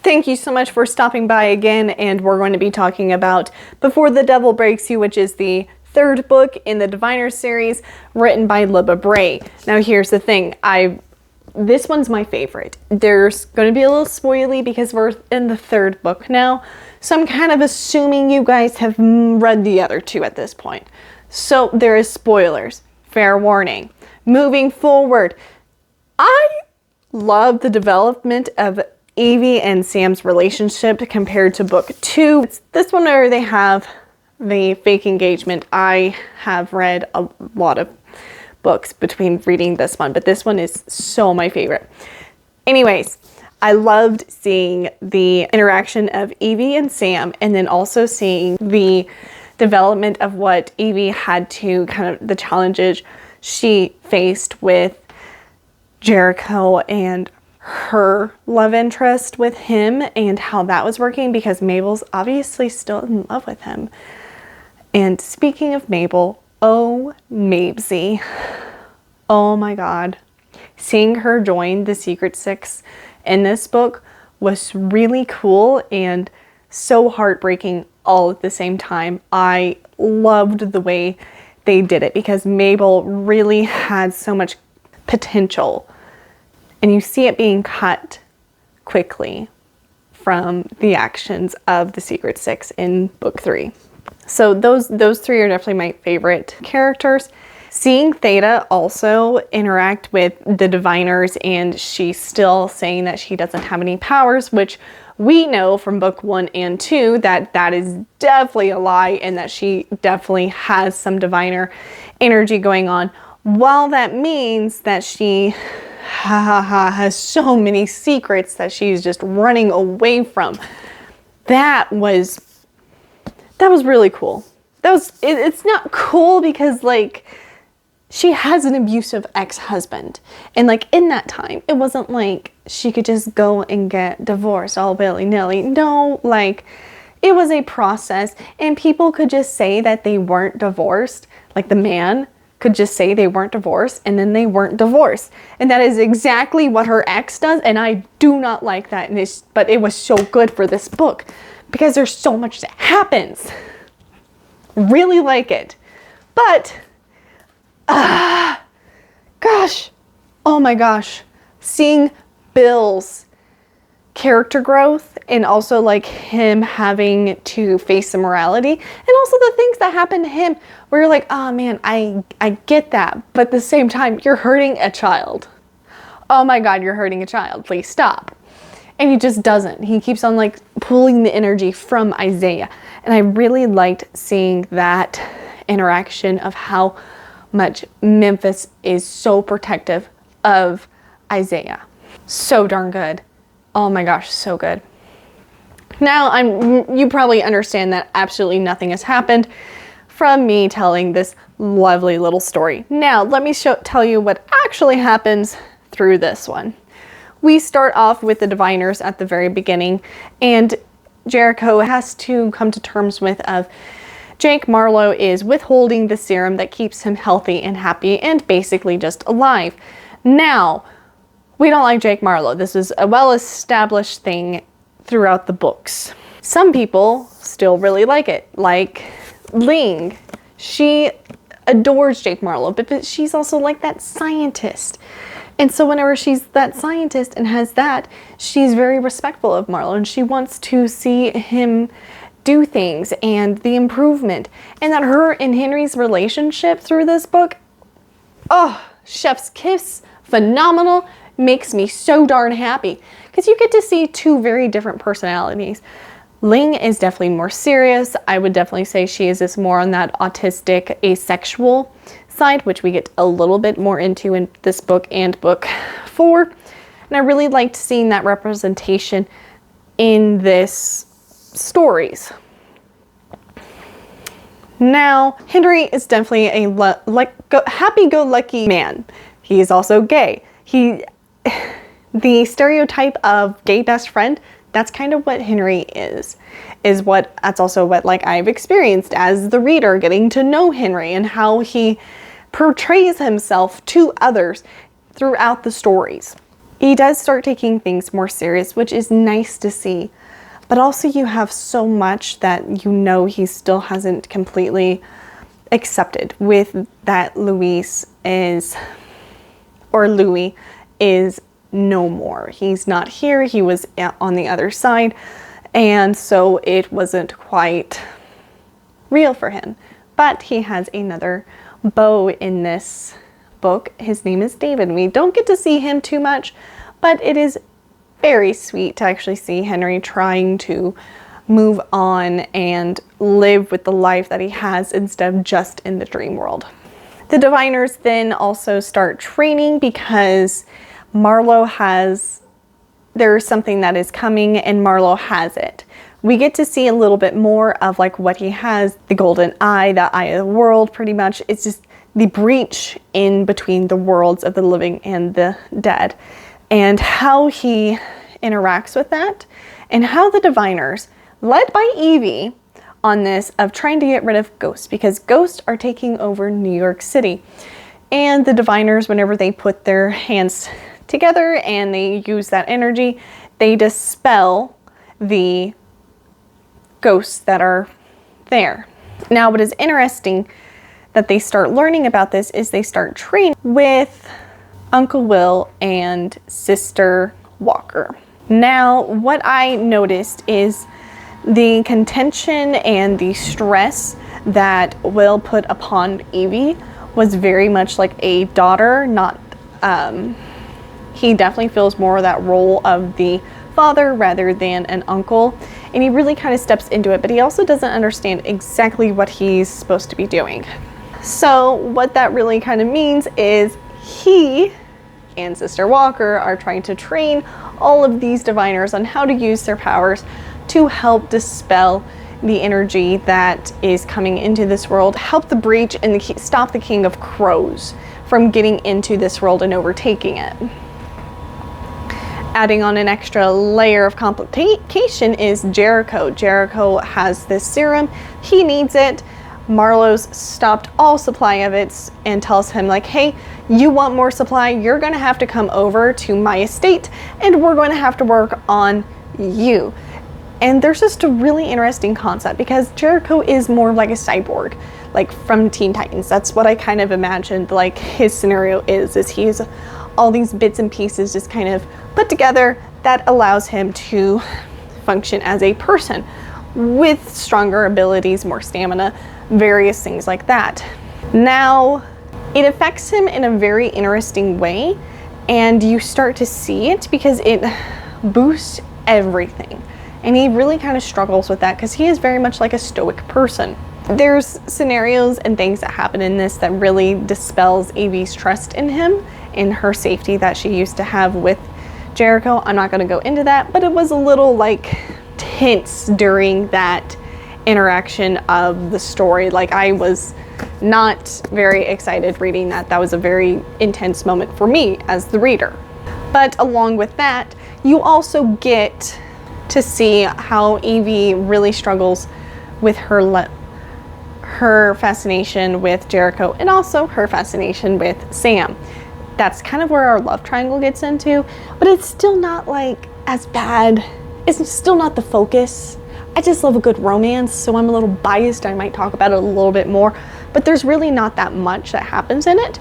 Thank you so much for stopping by again, and we're going to be talking about Before the Devil Breaks You, which is the third book in the Diviners series, written by Libba Bray. Now here's the thing, this one's my favorite. There's going to be a little spoily because we're in the third book now, so I'm kind of assuming you guys have read the other two at this point. So there is spoilers, fair warning. Moving forward, I love the development of Evie and Sam's relationship compared to book 2. It's this one where they have the fake engagement. I have read a lot of books between reading this one, but this one is so my favorite. Anyways, I loved seeing the interaction of Evie and Sam, and then also seeing the development of what Evie had to the challenges she faced with Jericho and her love interest with him, and how that was working because Mabel's obviously still in love with him. And speaking of Mabel, oh Mabesy, oh my god, seeing her join the Secret Six in this book was really cool and so heartbreaking all at the same time. I loved the way they did it because Mabel really had so much potential. And you see it being cut quickly from the actions of the Secret Six in book 3. So those three are definitely my favorite characters. Seeing Theta also interact with the Diviners, and she's still saying that she doesn't have any powers, which we know from book 1 and 2 that is definitely a lie, and that she definitely has some Diviner energy going on. While that means that she has so many secrets that she's just running away from. That was really cool. It's not cool because she has an abusive ex-husband, and in that time it wasn't like she could just go and get divorced all willy-nilly. No, it was a process, and people could just say that they weren't divorced. The man could just say they weren't divorced, and then they weren't divorced. And that is exactly what her ex does, and I do not like that. But it was so good for this book because there's so much that happens. Really like it. But, gosh, oh my gosh, seeing Bill's character growth, and also him having to face the morality, and also the things that happen to him where you're like, oh man, I get that, but at the same time you're hurting a child. Oh my god, you're hurting a child, please stop. And he just doesn't. He keeps on pulling the energy from Isaiah, and I really liked seeing that interaction of how much Memphis is so protective of Isaiah. So darn good. Oh my gosh, so good. Now, you probably understand that absolutely nothing has happened from me telling this lovely little story. Now, let me tell you what actually happens through this one. We start off with the Diviners at the very beginning, and Jericho has to come to terms with Jake Marlowe is withholding the serum that keeps him healthy and happy and basically just alive. Now, we don't like Jake Marlowe. This is a well-established thing throughout the books. Some people still really like it, like Ling. She adores Jake Marlowe, but she's also that scientist. And so whenever she's that scientist and has that, she's very respectful of Marlowe, and she wants to see him do things and the improvement. And that her and Henry's relationship through this book, oh, chef's kiss, phenomenal. Makes me so darn happy because you get to see two very different personalities. Ling is definitely more serious. I would definitely say she is more on that autistic, asexual side, which we get a little bit more into in this book and book 4. And I really liked seeing that representation in this stories. Now, Henry is definitely a happy-go-lucky man. He is also gay. The stereotype of gay best friend, that's kind of what Henry is that's also what I've experienced as the reader, getting to know Henry and how he portrays himself to others throughout the stories. He does start taking things more serious, which is nice to see. But also you have so much that you know he still hasn't completely accepted with that Louis is no more. He's not here. He was on the other side. And so it wasn't quite real for him. But he has another beau in this book. His name is David. We don't get to see him too much, but it is very sweet to actually see Henry trying to move on and live with the life that he has instead of just in the dream world. The diviners then also start training because Marlowe there's something that is coming and Marlowe has it. We get to see a little bit more of like what he has, the golden eye, the eye of the world pretty much. It's just the breach in between the worlds of the living and the dead, and how he interacts with that, and how the diviners, led by Evie on this, of trying to get rid of ghosts, because ghosts are taking over New York City. And the diviners, whenever they put their hands together and they use that energy, they dispel the ghosts that are there. Now, what is interesting that they start learning about this is they start training with Uncle Will and Sister Walker. Now, what I noticed is the contention and the stress that Will put upon Evie was very much like a daughter, not, he definitely feels more of that role of the father rather than an uncle, and he really kind of steps into it, but he also doesn't understand exactly what he's supposed to be doing. So what that really kind of means is he and Sister Walker are trying to train all of these diviners on how to use their powers to help dispel the energy that is coming into this world, help the breach, and stop the King of Crows from getting into this world and overtaking it. Adding on an extra layer of complication is Jericho. Jericho has this serum. He needs it. Marlowe's stopped all supply of it and tells him like, hey, you want more supply, you're going to have to come over to my estate and we're going to have to work on you. And there's just a really interesting concept because Jericho is more like a cyborg, like from Teen Titans. That's what I kind of imagined like his scenario is he's all these bits and pieces just kind of put together that allows him to function as a person with stronger abilities, more stamina, various things like that. Now, it affects him in a very interesting way, and you start to see it because it boosts everything. And he really kind of struggles with that because he is very much like a stoic person. There's scenarios and things that happen in this that really dispels Evie's trust in him and her safety that she used to have with Jericho. I'm not going to go into that, but it was a little like tense during that interaction of the story. Like I was not very excited reading that. That was a very intense moment for me as the reader. But along with that, you also get to see how Evie really struggles with her fascination with Jericho and also her fascination with Sam. That's kind of where our love triangle gets into, but it's still not like as bad. It's still not the focus. I just love a good romance, so I'm a little biased. I might talk about it a little bit more, but there's really not that much that happens in it.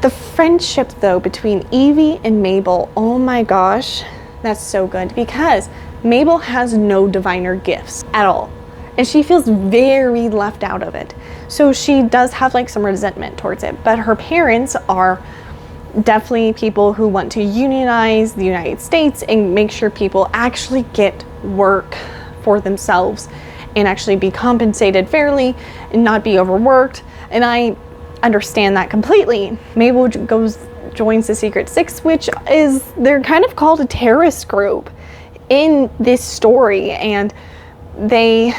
The friendship though between Evie and Mabel, oh my gosh, that's so good because Mabel has no diviner gifts at all. And she feels very left out of it. So she does have like some resentment towards it, but her parents are definitely people who want to unionize the United States and make sure people actually get work for themselves and actually be compensated fairly and not be overworked. And I understand that completely. Mabel joins the Secret Six, which is, they're kind of called a terrorist group in this story, and they,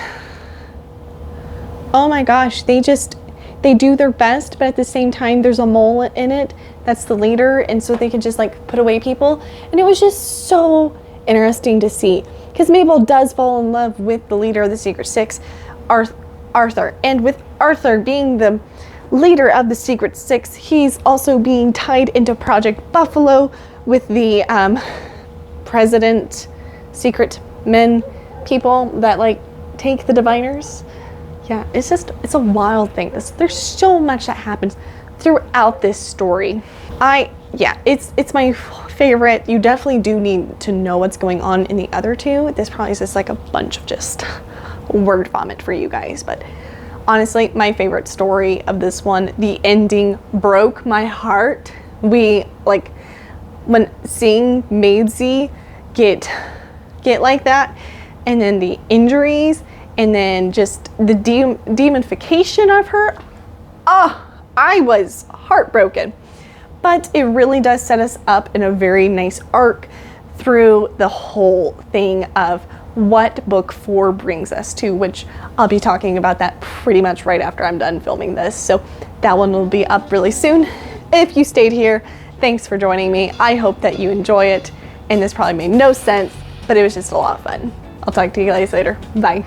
oh my gosh, they do their best, but at the same time there's a mole in it that's the leader, and so they can just like put away people. And it was just so interesting to see because Mabel does fall in love with the leader of the Secret Six, Arthur, and with Arthur being the leader of the Secret Six, he's also being tied into Project Buffalo, with the president, secret men people that like take the diviners. Yeah, it's a wild thing. There's so much that happens throughout this story. It's my favorite. You definitely do need to know what's going on in the other two. This probably is just like a bunch of just word vomit for you guys, but honestly, my favorite story of this one, the ending broke my heart. We like when seeing Maisie get like that, and then the injuries, and then just the demonification of her. I was heartbroken. But it really does set us up in a very nice arc through the whole thing of what book 4 brings us to, which I'll be talking about that pretty much right after I'm done filming this. So that one will be up really soon. If you stayed here, thanks for joining me. I hope that you enjoy it. And this probably made no sense, but it was just a lot of fun. I'll talk to you guys later. Bye.